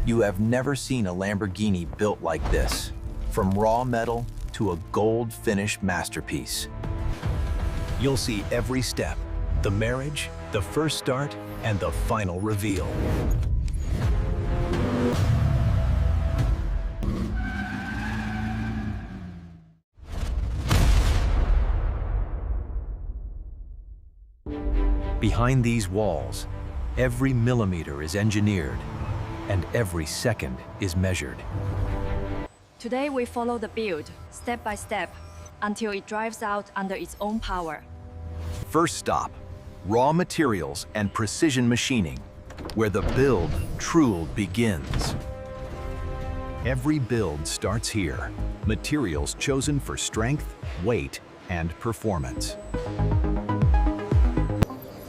You have never seen a Lamborghini built like this, from raw metal to a gold-finished masterpiece. You'll see every step, the marriage, the first start, and the final reveal. Behind these walls, every millimeter is engineered, and every second is measured. Today we follow the build, step by step, until it drives out under its own power. First stop, raw materials and precision machining, where the build truly begins. Every build starts here, materials chosen for strength, weight, and performance.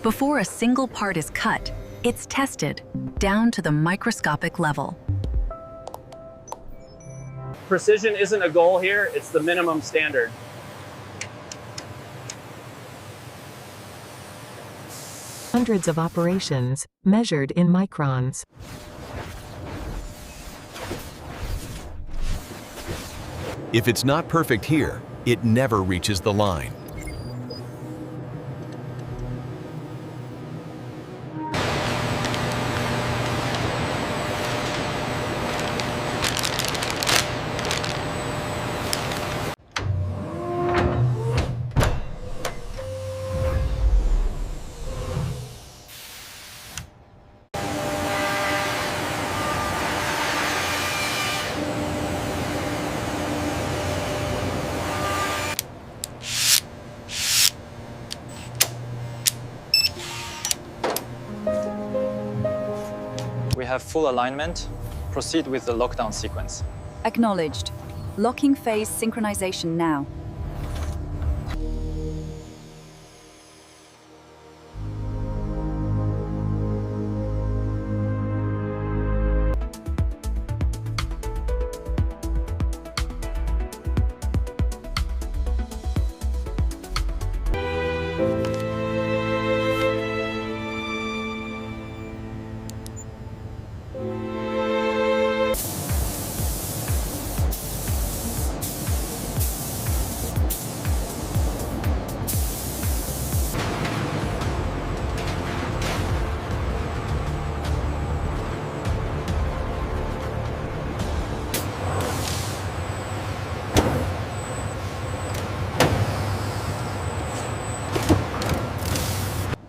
Before a single part is cut, it's tested down to the microscopic level. Precision isn't a goal here, it's the minimum standard. Hundreds of operations, measured in microns. If it's not perfect here, it never reaches the line. We have full alignment. Proceed with the lockdown sequence. Acknowledged. Locking phase synchronization now.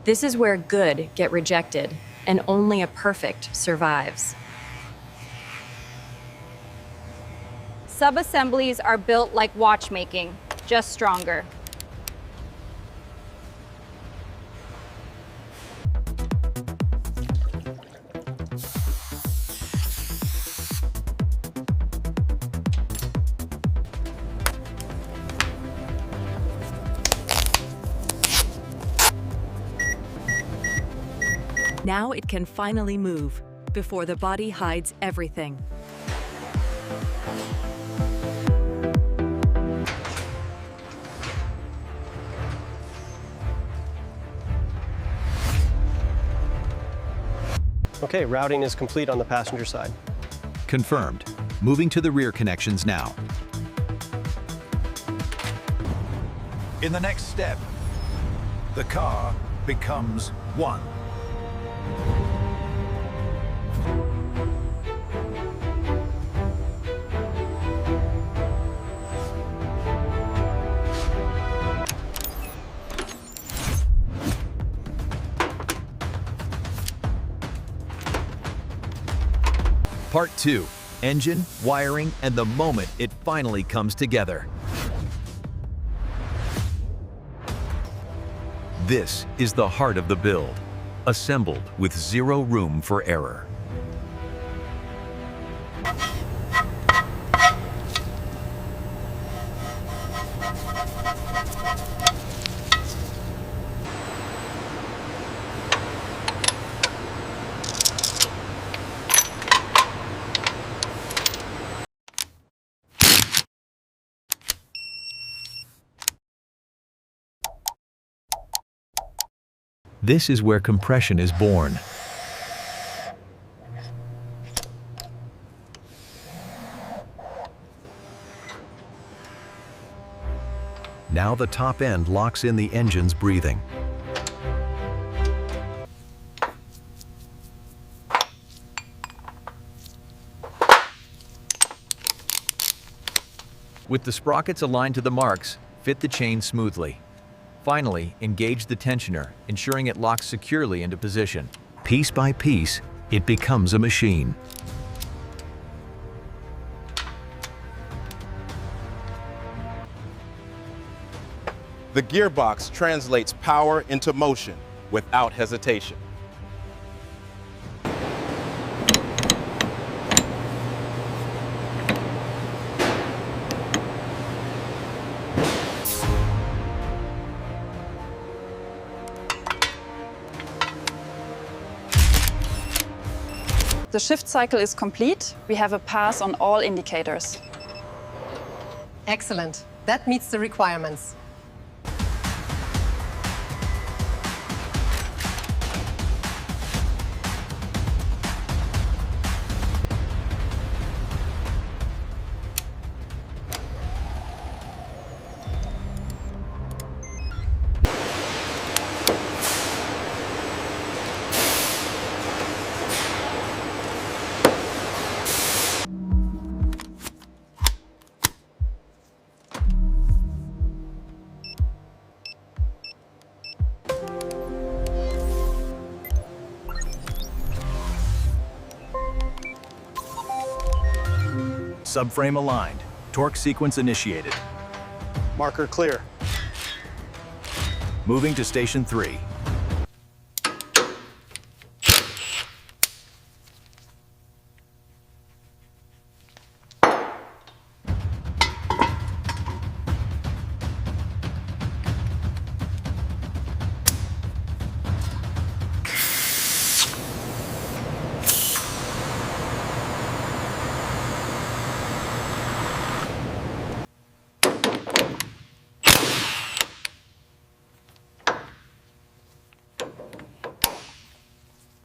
This is where good get rejected, and only a perfect survives. Sub-assemblies are built like watchmaking, just stronger. Now it can finally move, before the body hides everything. Okay, routing is complete on the passenger side. Confirmed. Moving to the rear connections now. In the next step, the car becomes one. Part 2, engine, wiring, and the moment it finally comes together. This is the heart of the build, assembled with zero room for error. This is where compression is born. Now the top end locks in the engine's breathing. With the sprockets aligned to the marks, fit the chain smoothly. Finally, engage the tensioner, ensuring it locks securely into position. Piece by piece, it becomes a machine. The gearbox translates power into motion without hesitation. The shift cycle is complete. We have a pass on all indicators. Excellent. That meets the requirements. Subframe aligned. Torque sequence initiated. Marker clear. Moving to station 3.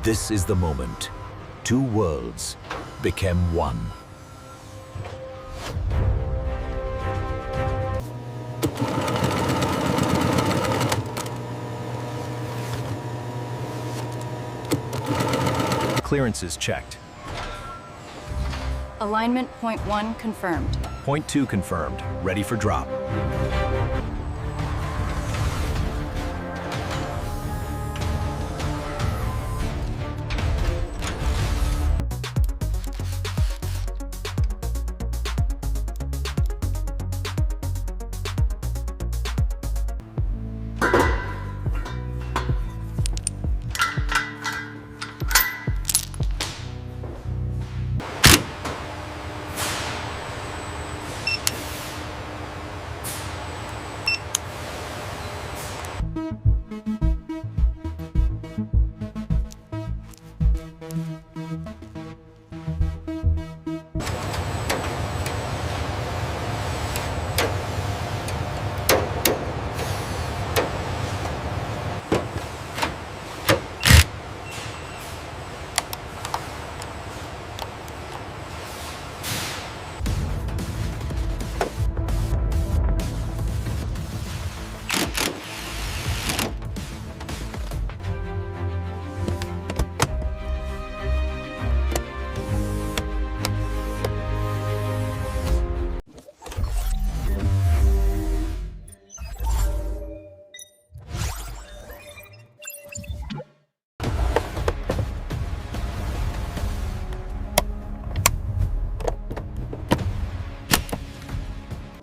This is the moment. Two worlds became one. Clearances checked. Alignment point 1 confirmed. Point 2 confirmed. Ready for drop.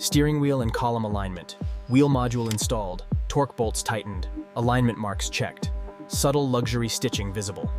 Steering wheel and column alignment. Wheel module installed. Torque bolts tightened. Alignment marks checked. Subtle luxury stitching visible.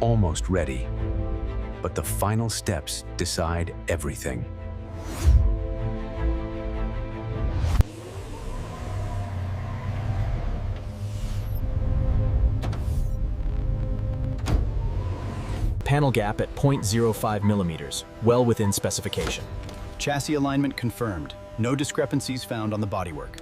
almost ready. But the final steps decide everything. Panel gap at 0.05 millimeters, well within specification. Chassis alignment confirmed. No discrepancies found on the bodywork.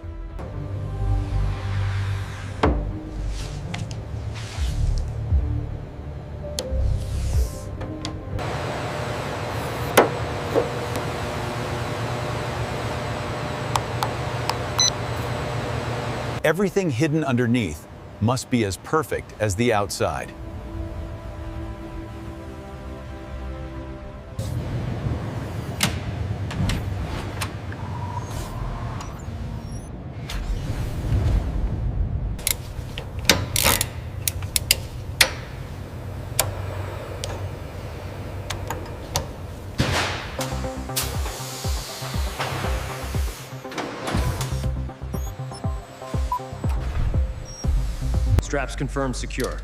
Everything hidden underneath must be as perfect as the outside. Straps confirmed secure.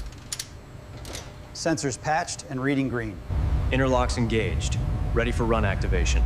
Sensors patched and reading green. Interlocks engaged. Ready for run activation.